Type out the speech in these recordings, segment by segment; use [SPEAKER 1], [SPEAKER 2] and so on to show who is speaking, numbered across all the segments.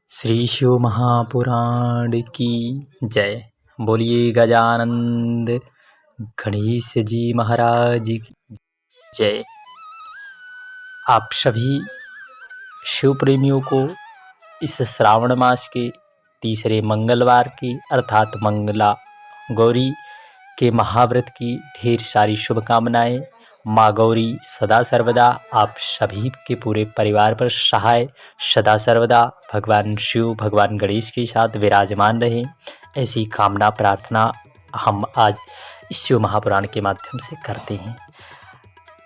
[SPEAKER 1] श्री शिव महापुराण की जय। बोलिए गजानंद गणेश जी महाराज की जय। आप सभी शिव प्रेमियों को इस श्रावण मास के तीसरे मंगलवार की अर्थात मंगला गौरी के महाव्रत की ढेर सारी शुभकामनाएं। माँ गौरी सदा सर्वदा आप सभी के पूरे परिवार पर सहाय सदा सर्वदा भगवान शिव भगवान गणेश के साथ विराजमान रहे, ऐसी कामना प्रार्थना हम आज इस शिव महापुराण के माध्यम से करते हैं।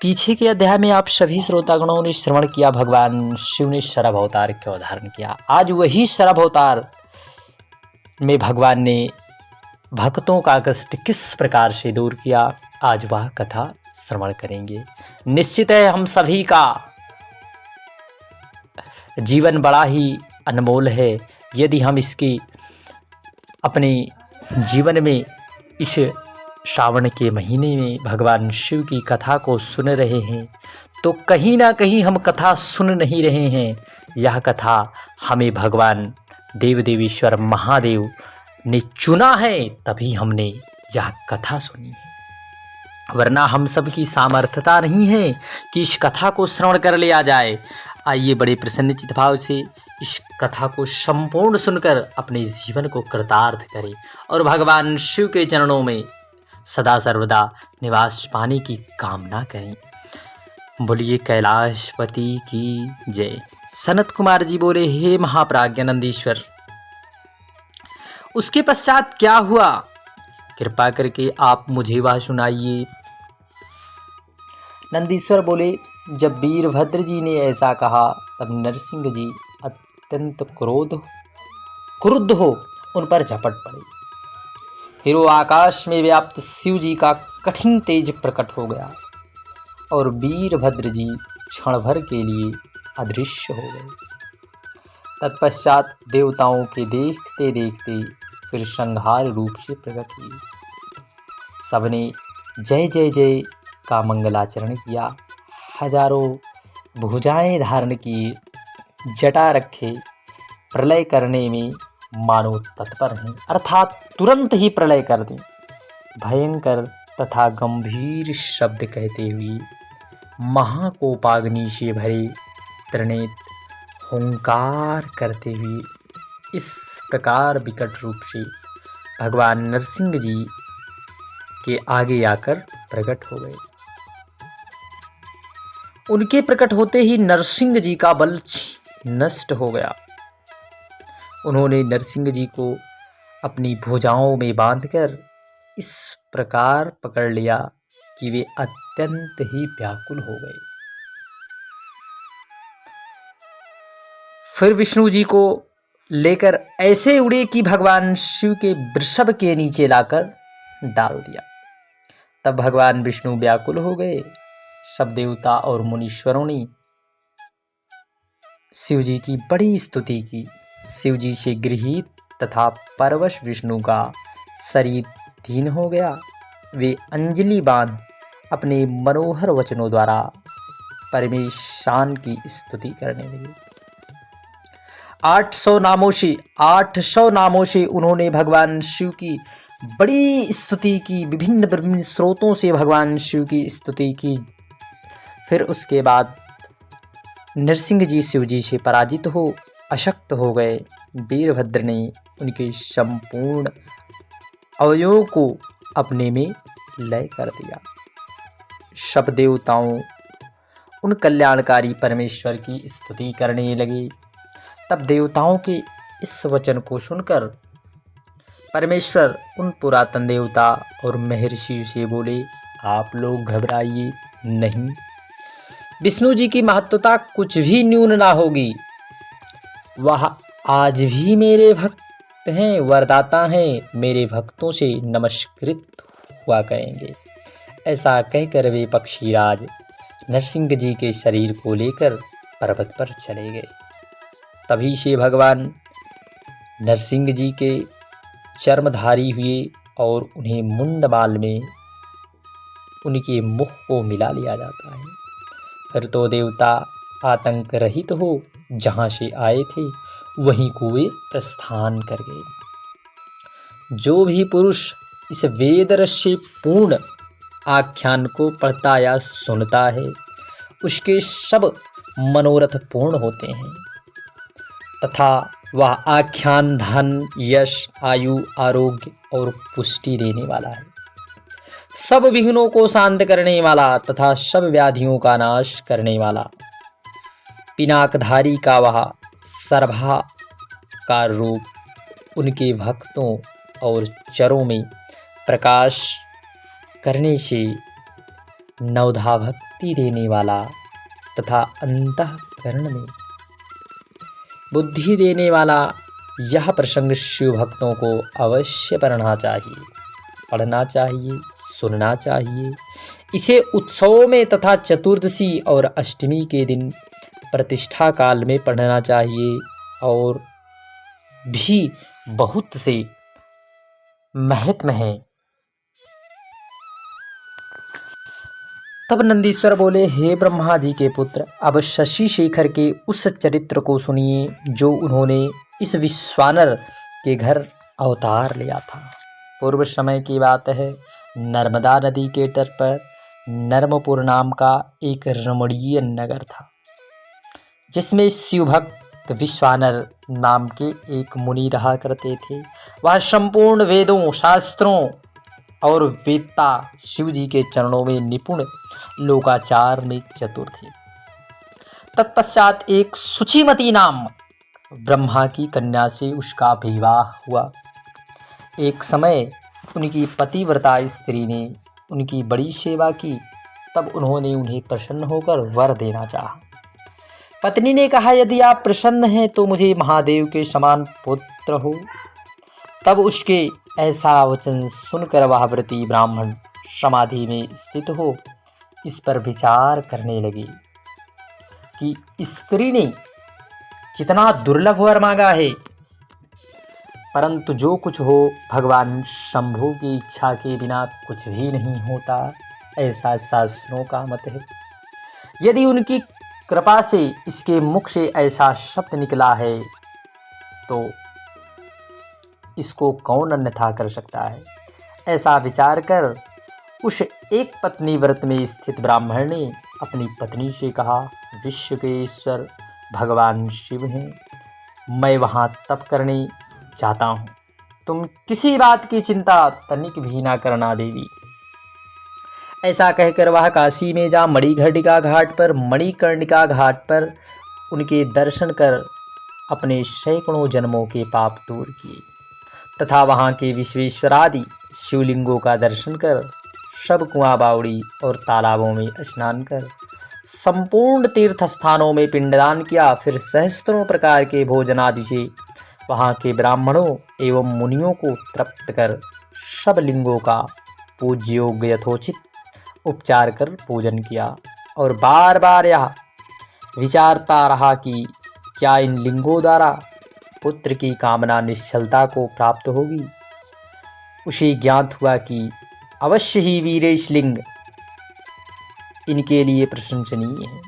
[SPEAKER 1] पीछे के अध्याय में आप सभी श्रोतागणों ने श्रवण किया भगवान शिव ने शरभ अवतार क्यों धारण किया। आज वही शरभ अवतार में भगवान ने भक्तों का कष्ट किस प्रकार से दूर किया, आज वह कथा श्रवण करेंगे। निश्चित है हम सभी का जीवन बड़ा ही अनमोल है। यदि हम इसकी अपने जीवन में इस श्रावण के महीने में भगवान शिव की कथा को सुन रहे हैं तो कहीं ना कहीं हम कथा सुन नहीं रहे हैं। यह कथा हमें भगवान देव देवेश्वर महादेव ने चुना है, तभी हमने यह कथा सुनी है, वरना हम सब की सामर्थ्यता नहीं है कि इस कथा को श्रवण कर लिया जाए। आइए बड़े प्रसन्न चित्त भाव से इस कथा को संपूर्ण सुनकर अपने जीवन को कृतार्थ करें और भगवान शिव के चरणों में सदा सर्वदा निवास पाने की कामना करें। बोलिए कैलाशपति की जय। सनत कुमार जी बोले, हे महाप्राज्ञानंदीश्वर, उसके पश्चात क्या हुआ, कृपा करके आप मुझे वह सुनाइए। नंदीश्वर बोले, जब वीरभद्र जी ने ऐसा कहा तब नरसिंह जी अत्यंत क्रुद्ध हो उन पर झपट पड़े। फिर वो आकाश में व्याप्त शिव जी का कठिन तेज प्रकट हो गया और वीरभद्र जी क्षण भर के लिए अदृश्य हो गए। तत्पश्चात देवताओं के देखते देखते फिर संहार रूप से प्रकट हुए। सबने जय जय जय का मंगलाचरण किया। हजारों भुजाएं धारण किए, जटा रखे, प्रलय करने में मानो तत्पर हैं, अर्थात तुरंत ही प्रलय कर दें। भयंकर तथा गंभीर शब्द कहते हुए महाकोपाग्नि से भरे त्रिनेत्र हुंकार करते हुए इस प्रकार विकट रूप से भगवान नरसिंह जी के आगे आकर प्रकट हो गए। उनके प्रकट होते ही नरसिंह जी का बल नष्ट हो गया। उन्होंने नरसिंह जी को अपनी भुजाओं में बांधकर इस प्रकार पकड़ लिया कि वे अत्यंत ही व्याकुल हो गए। फिर विष्णु जी को लेकर ऐसे उड़े कि भगवान शिव के वृषभ के नीचे लाकर डाल दिया। तब भगवान विष्णु व्याकुल हो गए। सब देवता और मुनीश्वरों ने शिव जी की बड़ी स्तुति की। शिव जी से गृहीत तथा परवश विष्णु का शरीर दीन हो गया। वे अंजलि बांध अपने मनोहर वचनों द्वारा परमेशान की स्तुति करने लगे। 800 नामों से उन्होंने भगवान शिव की बड़ी स्तुति की, विभिन्न स्रोतों से भगवान शिव की स्तुति की। फिर उसके बाद नरसिंह जी शिव जी से पराजित हो अशक्त हो गए। वीरभद्र ने उनके संपूर्ण अवयवों को अपने में लय कर दिया। सब देवताओं उन कल्याणकारी परमेश्वर की स्तुति करने लगे। तब देवताओं के इस वचन को सुनकर परमेश्वर उन पुरातन देवता और महर्षि से बोले, आप लोग घबराइए नहीं, विष्णु जी की महत्वता कुछ भी न्यून ना होगी। वह आज भी मेरे भक्त हैं, वरदाता हैं, मेरे भक्तों से नमस्कृत हुआ करेंगे। ऐसा कहकर वे पक्षीराज नरसिंह जी के शरीर को लेकर पर्वत पर चले गए। तभी से भगवान नरसिंह जी के चर्मधारी हुए और उन्हें मुंडमाल में उनके मुख को मिला लिया जाता है। फिर तो देवता आतंक रहित हो जहाँ से आए थे वहीं को वे प्रस्थान कर गए। जो भी पुरुष इस वेदरश्य पूर्ण आख्यान को पढ़ता या सुनता है, उसके सब मनोरथ पूर्ण होते हैं तथा वह आख्यान धन, यश, आयु, आरोग्य और पुष्टि देने वाला है। सब विघ्नों को शांत करने वाला तथा सब व्याधियों का नाश करने वाला, पिनाकधारी का वह सर्भा का रूप उनके भक्तों और चरों में प्रकाश करने से नवधा भक्ति देने वाला तथा अंतःकरण में बुद्धि देने वाला, यह प्रसंग शिव भक्तों को अवश्य पढ़ना चाहिए, सुनना चाहिए। इसे उत्सवों में तथा चतुर्दशी और अष्टमी के दिन प्रतिष्ठा काल में पढ़ना चाहिए और भी बहुत से महत्व हैं। तब नंदीश्वर बोले, हे ब्रह्मा जी के पुत्र, अब शशि शेखर के उस चरित्र को सुनिए जो उन्होंने इस विश्वानर के घर अवतार लिया था। पूर्व समय की बात है। नर्मदा नदी के तट पर नर्मपुर नाम का एक रमणीय नगर था, जिसमें शिवभक्त विश्वानर नाम के एक मुनि रहा करते थे। वह संपूर्ण वेदों, शास्त्रों और वेदता, शिव जी के चरणों में निपुण, लोकाचार में चतुर थे। तत्पश्चात एक सुचिमती नाम ब्रह्मा की कन्या से उसका विवाह हुआ। एक समय उनकी पतिव्रता स्त्री ने उनकी बड़ी सेवा की। तब उन्होंने उन्हें प्रसन्न होकर वर देना चाहा। पत्नी ने कहा, यदि आप प्रसन्न हैं तो मुझे महादेव के समान पुत्र हो। तब उसके ऐसा वचन सुनकर वह व्रती ब्राह्मण समाधि में स्थित हो इस पर विचार करने लगे कि स्त्री ने कितना दुर्लभ वर मांगा है। परंतु जो कुछ हो, भगवान शंभु की इच्छा के बिना कुछ भी नहीं होता, ऐसा शास्त्रों का मत है। यदि उनकी कृपा से इसके मुख से ऐसा शब्द निकला है तो इसको कौन अन्यथा कर सकता है। ऐसा विचार कर उस एक पत्नी व्रत में स्थित ब्राह्मण ने अपनी पत्नी से कहा, विश्व के ईश्वर भगवान शिव हैं, मैं वहाँ तप करने जाता हूँ। तुम किसी बात की चिंता तनिक भी ना करना देवी। ऐसा कहकर वह काशी में जा मणिकर्णिका घाट पर उनके दर्शन कर अपने सैकड़ों जन्मों के पाप दूर किए तथा वहाँ के विश्वेश्वरादि शिवलिंगों का दर्शन कर, सब कुआं, बावड़ी और तालाबों में स्नान कर, संपूर्ण तीर्थ स्थानों में पिंडदान किया। फिर सहस्त्रों प्रकार के भोजनादि से वहाँ के ब्राह्मणों एवं मुनियों को तृप्त कर सब लिंगों का पूज्य योग्य यथोचित उपचार कर पूजन किया और बार बार यह विचारता रहा कि क्या इन लिंगों द्वारा पुत्र की कामना निश्चलता को प्राप्त होगी। उसे ज्ञात हुआ कि अवश्य ही वीरेश लिंग इनके लिए प्रशंसनीय है।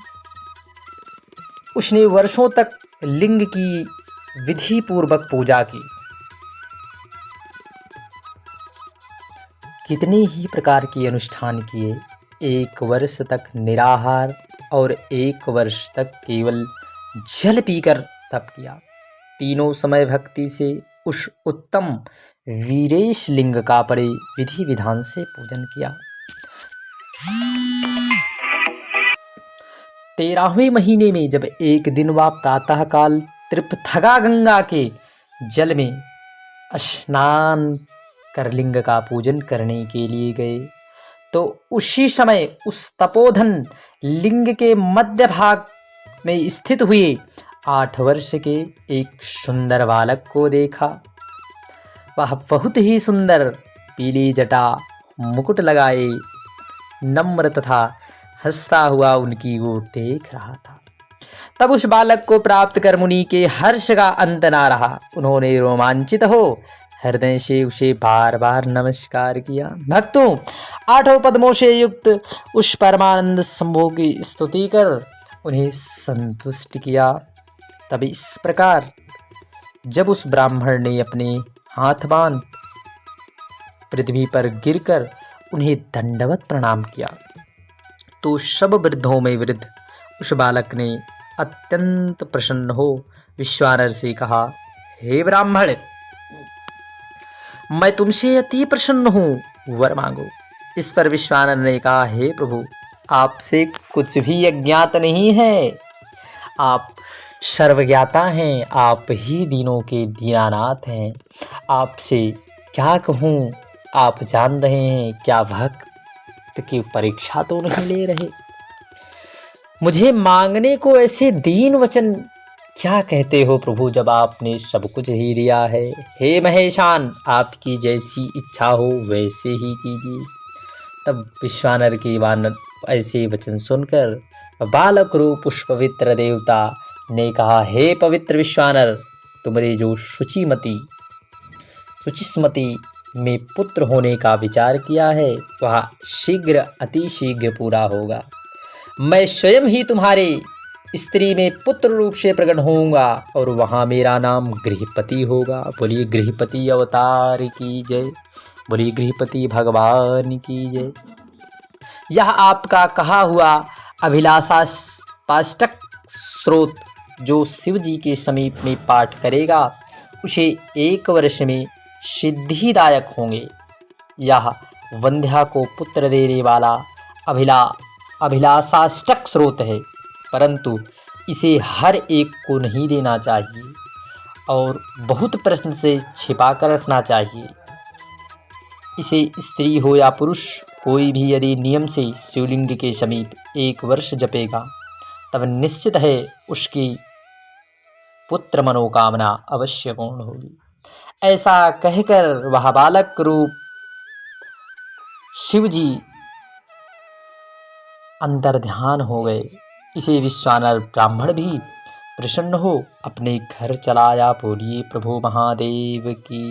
[SPEAKER 1] उसने वर्षों तक लिंग की विधि पूर्वक पूजा की। कितने ही प्रकार के अनुष्ठान किए। 1 वर्ष तक निराहार और 1 वर्ष तक केवल जल पीकर तप किया। तीनों समय भक्ति से उस उत्तम वीरेश लिंग का बड़े विधि विधान से पूजन किया। 13वें महीने में जब एक दिन वह प्रातःकाल त्रिपथगा गंगा के जल में स्नान कर लिंग का पूजन करने के लिए गए तो उसी समय उस तपोधन लिंग के मध्य भाग में स्थित हुए 8 वर्ष के एक सुंदर बालक को देखा। वह बहुत ही सुंदर, पीली जटा, मुकुट लगाए, नम्र तथा हंसता हुआ उनकी ओर देख रहा था। तब उस बालक को प्राप्त कर मुनि के हर्ष का अंत ना रहा। उन्होंने रोमांचित हो हृदय से उसे बार बार नमस्कार किया। भक्तों, 8 पद्मों से युक्त उस परमानंद शंभु की स्तुति कर उन्हें संतुष्ट किया। तब इस प्रकार जब उस ब्राह्मण ने अपने हाथ बांध पृथ्वी पर गिरकर उन्हें दंडवत प्रणाम किया तो सब वृद्धों में वृद्ध उस बालक ने अत्यंत प्रसन्न हो विश्वानर से कहा, हे ब्राह्मण, मैं तुमसे अति प्रसन्न हूँ, वर मांगो। इस पर विश्वानर ने कहा, हे प्रभु, आपसे कुछ भी अज्ञात नहीं है, आप सर्वज्ञाता हैं, आप ही दीनों के दीनानाथ हैं। आपसे क्या कहूँ, आप जान रहे हैं क्या भक्त की परीक्षा तो नहीं ले रहे। मुझे मांगने को ऐसे दीन वचन क्या कहते हो प्रभु, जब आपने सब कुछ ही दिया है। हे महेशान, आपकी जैसी इच्छा हो वैसे ही कीजिए। तब विश्वानर की वानर ऐसे वचन सुनकर बालक रूप उस पवित्र देवता ने कहा, हे पवित्र विश्वानर, तुम्हारे जो शुचिस्मति में पुत्र होने का विचार किया है वह शीघ्र अति शीघ्र पूरा होगा। मैं स्वयं ही तुम्हारे स्त्री में पुत्र रूप से प्रकट होऊंगा और वहाँ मेरा नाम गृहपति होगा। बोलिए गृहपति अवतार की जय, बोलिए गृहपति भगवान की जय। यह आपका कहा हुआ अभिलाषा पाष्टक स्रोत जो शिव जी के समीप में पाठ करेगा उसे 1 वर्ष में सिद्धिदायक होंगे। यह वंध्या को पुत्र देने वाला अभिलाषाष्टक स्रोत है, परंतु इसे हर एक को नहीं देना चाहिए और बहुत प्रश्न से छिपा कर रखना चाहिए। इसे स्त्री हो या पुरुष कोई भी यदि नियम से शिवलिंग के समीप 1 वर्ष जपेगा तब निश्चित है उसकी पुत्र मनोकामना अवश्य पूर्ण होगी। ऐसा कहकर वह बालक रूप शिव जी अंतर ध्यान हो गए। इसे विश्वानर ब्राह्मण भी प्रसन्न हो अपने घर चला आया। बोलिए प्रभु महादेव की